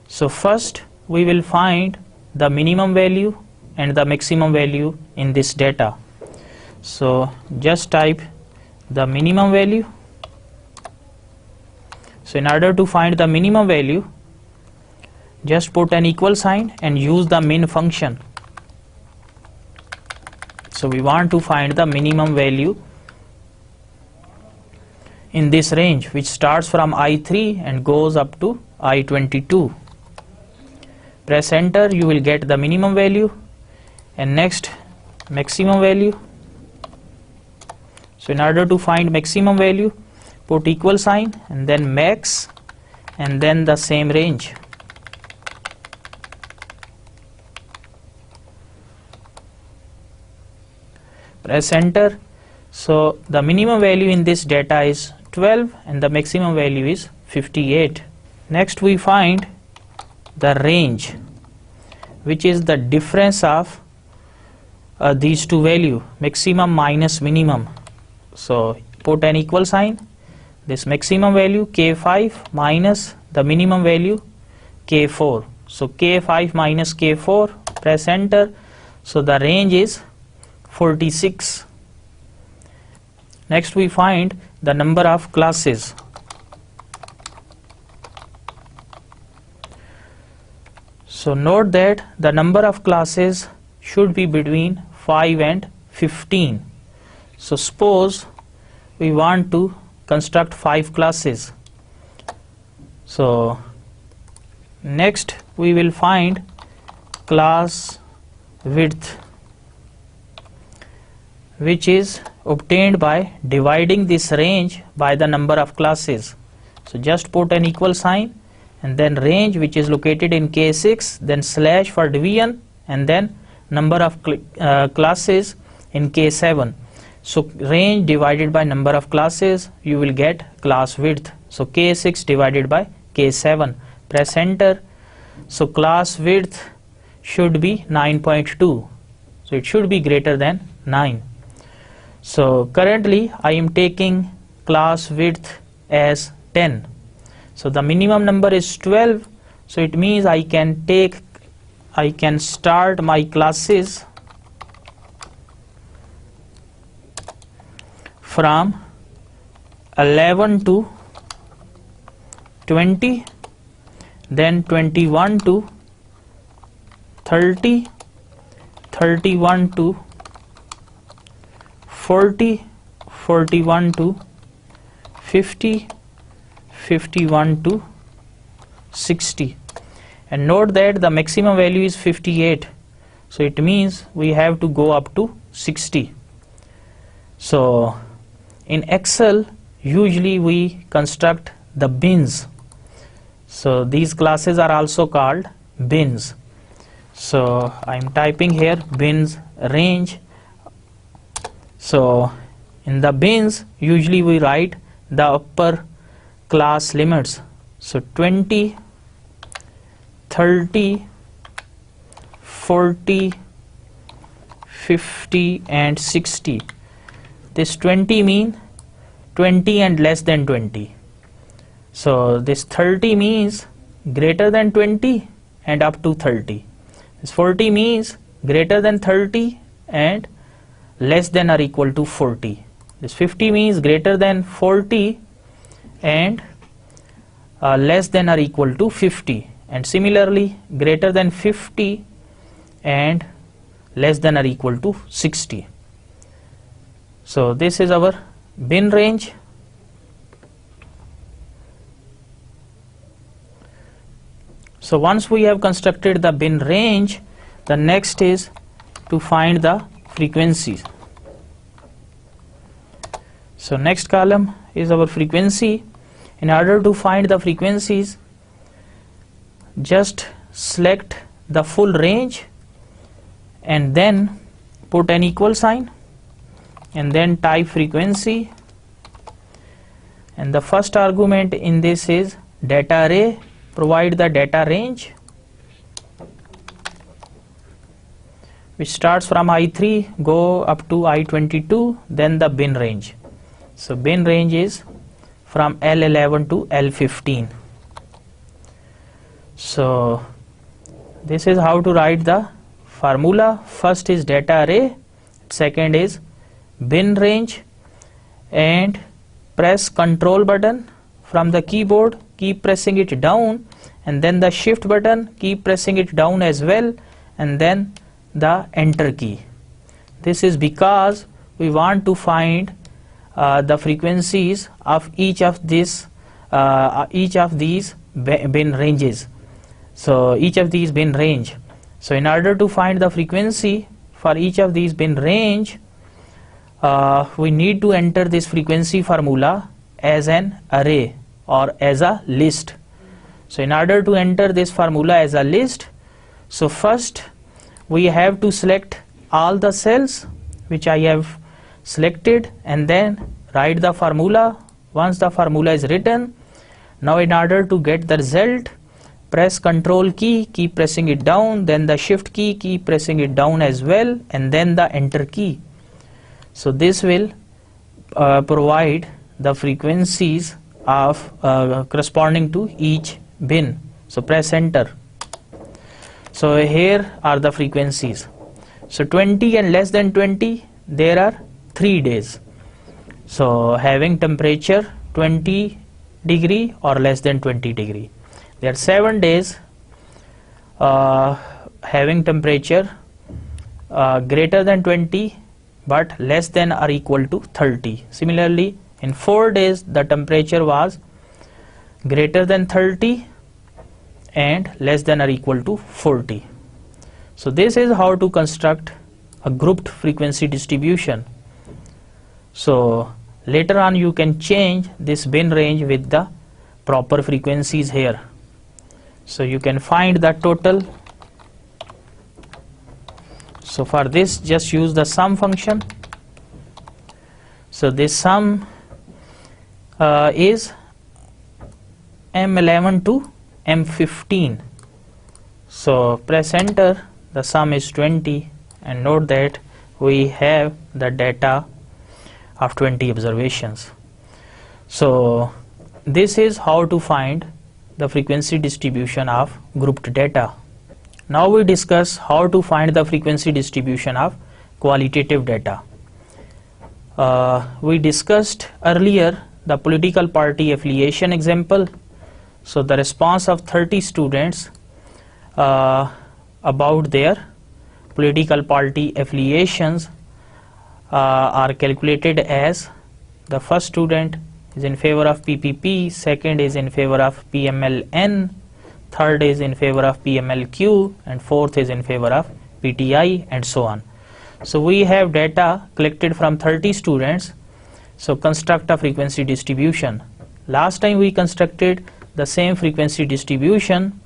S1: So first we will find the minimum value and the maximum value in this data. So just type the minimum value. So in order to find the minimum value, just put an equal sign and use the min function. So we want to find the minimum value in this range, which starts from I3 and goes up to I22. Press enter, you will get the minimum value, and next maximum value. So in order to find maximum value, put equal sign and then max and then the same range. Press enter. So the minimum value in this data is 12 and the maximum value is 58. Next we find the range, which is the difference of these two values, maximum minus minimum. So put an equal sign, this maximum value K5 minus the minimum value K4. So K5 minus K4, press enter. So the range is 46. Next we find the number of classes. So note that the number of classes should be between 5 and 15. So suppose we want to construct 5 classes. So next we will find class width, which is obtained by dividing this range by the number of classes. So just put an equal sign and then range, which is located in K6, then slash for division, and then number of classes in K7. So range divided by number of classes, you will get class width. So K6 divided by K7. Press enter. So class width should be 9.2. So it should be greater than 9. So currently I am taking class width as 10. So the minimum number is 12. So it means I can start my classes from 11 to 20, then 21 to 30, 31 to 40, 41 to 50, 51 to 60. And note that the maximum value is 58. So it means we have to go up to 60. So in Excel, usually we construct the bins. So these classes are also called bins. So I'm typing here bins range. So in the bins, usually we write the upper class limits. So 20, 30, 40, 50 and 60. This 20 mean 20 and less than 20. So this 30 means greater than 20 and up to 30. This 40 means greater than 30 and less than or equal to 40. This 50 means greater than 40 and less than or equal to 50. And similarly greater than 50 and less than or equal to 60. So this is our bin range. So once we have constructed the bin range, the next is to find the frequencies. So next column is our frequency. In order to find the frequencies, just select the full range and then put an equal sign and then type frequency, and the first argument in this is data array. Provide the data range which starts from I3 go up to I22, then the bin range. So bin range is from L11 to L15. So this is how to write the formula. First is data array, second is bin range, and press Control button from the keyboard, keep pressing it down, and then the shift button, keep pressing it down as well, and then the enter key. This is because we want to find the frequencies of each of these bin ranges. So each of these bin range. So in order to find the frequency for each of these bin range, we need to enter this frequency formula as an array or as a list. So in order to enter this formula as a list, so first we have to select all the cells which I have selected and then write the formula. Once the formula is written, now in order to get the result, press Control key, keep pressing it down, then the shift key, keep pressing it down as well, and then the enter key. So this will provide the frequencies of corresponding to each bin. So press enter. So here are the frequencies. So 20 and less than 20, there are 3 days. So having temperature 20 degree or less than 20 degree. There are 7 days having temperature greater than 20 but less than or equal to 30. Similarly, in 4 days the temperature was greater than 30 and less than or equal to 40. So this is how to construct a grouped frequency distribution. So later on you can change this bin range with the proper frequencies here. So you can find the total. So for this just use the sum function. So this sum is M11 to M15. So press enter, the sum is 20, and note that we have the data of 20 observations. So this is how to find the frequency distribution of grouped data. Now we discuss how to find the frequency distribution of qualitative data. We discussed earlier the political party affiliation example. So the response of 30 students about their political party affiliations are calculated as: the first student is in favor of PPP, second is in favor of PMLN, third is in favor of PMLQ, and fourth is in favor of PTI, and so on. So we have data collected from 30 students. So construct a frequency distribution. Last time we constructed the same frequency distribution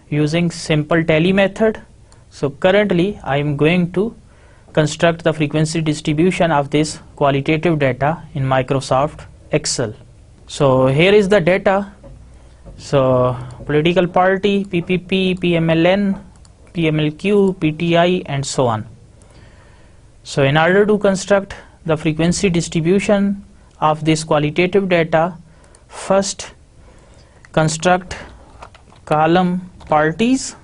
S1: using simple tally method. So currently I am going to construct the frequency distribution of this qualitative data in Microsoft Excel. So here is the data. So political party, PPP, PMLN, PMLQ, PTI, and so on. So in order to construct the frequency distribution of this qualitative data, first construct column parties,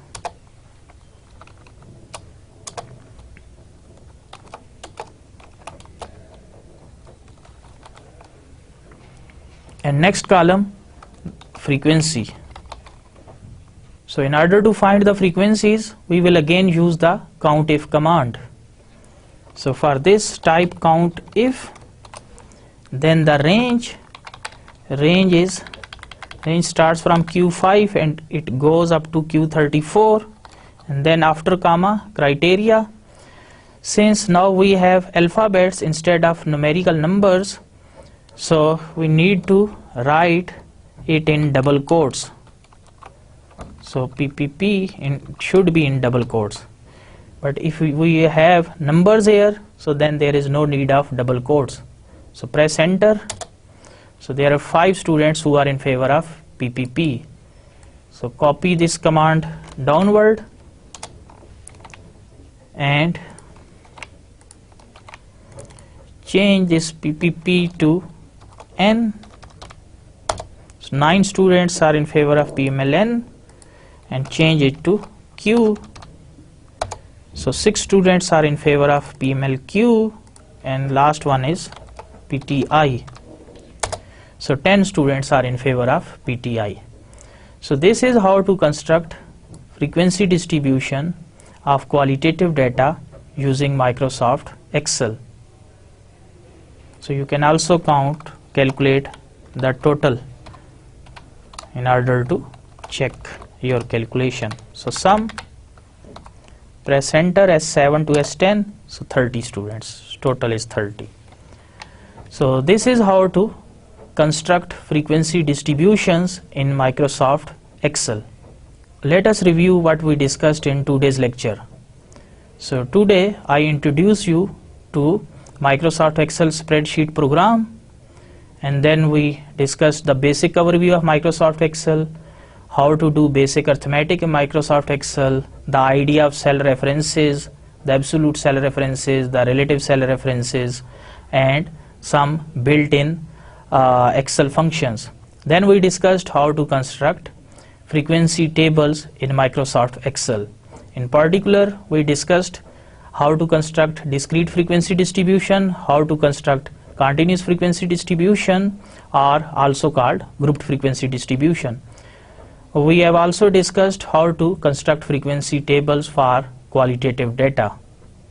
S1: and next column frequency. So in order to find the frequencies, we will again use the COUNTIF command. So for this, type COUNTIF, then the range starts from Q5 and it goes up to Q34, and then after comma criteria. Since now we have alphabets instead of numerical numbers, so we need to write it in double quotes. So PPP should be in double quotes, but if we have numbers here, so then there is no need of double quotes. So press enter. So there are 5 students who are in favor of PPP. So copy this command downward and change this PPP to N. So 9 students are in favor of PMLN, and change it to Q. So 6 students are in favor of PMLQ, and last one is PTI. So 10 students are in favor of PTI. So this is how to construct frequency distribution of qualitative data using Microsoft Excel. So you can also calculate the total in order to check your calculation. So sum, press enter, S7 to S10, so 30 students, total is 30. So this is how to construct frequency distributions in Microsoft Excel. Let us review what we discussed in today's lecture. So today I introduce you to Microsoft Excel spreadsheet program, and then we discussed the basic overview of Microsoft Excel, how to do basic arithmetic in Microsoft Excel, the idea of cell references, the absolute cell references, the relative cell references, and some built-in Excel functions. Then we discussed how to construct frequency tables in Microsoft Excel. In particular, we discussed how to construct discrete frequency distribution, how to construct continuous frequency distribution, or also called grouped frequency distribution. We have also discussed how to construct frequency tables for qualitative data.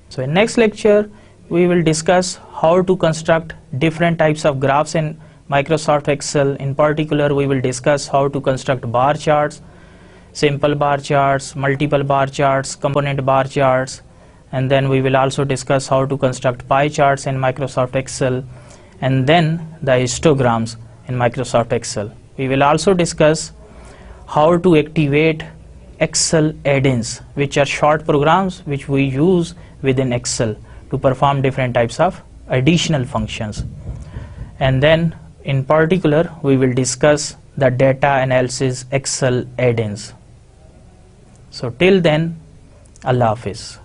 S1: So in next lecture, we will discuss how to construct different types of graphs in Microsoft Excel. In particular, we will discuss how to construct bar charts, simple bar charts, multiple bar charts, component bar charts, and then we will also discuss how to construct pie charts in Microsoft Excel, and then the histograms in Microsoft Excel. We will also discuss how to activate Excel add-ins, which are short programs which we use within Excel to perform different types of additional functions. And then in particular, we will discuss the data analysis Excel add-ins. So till then, Allah Hafiz.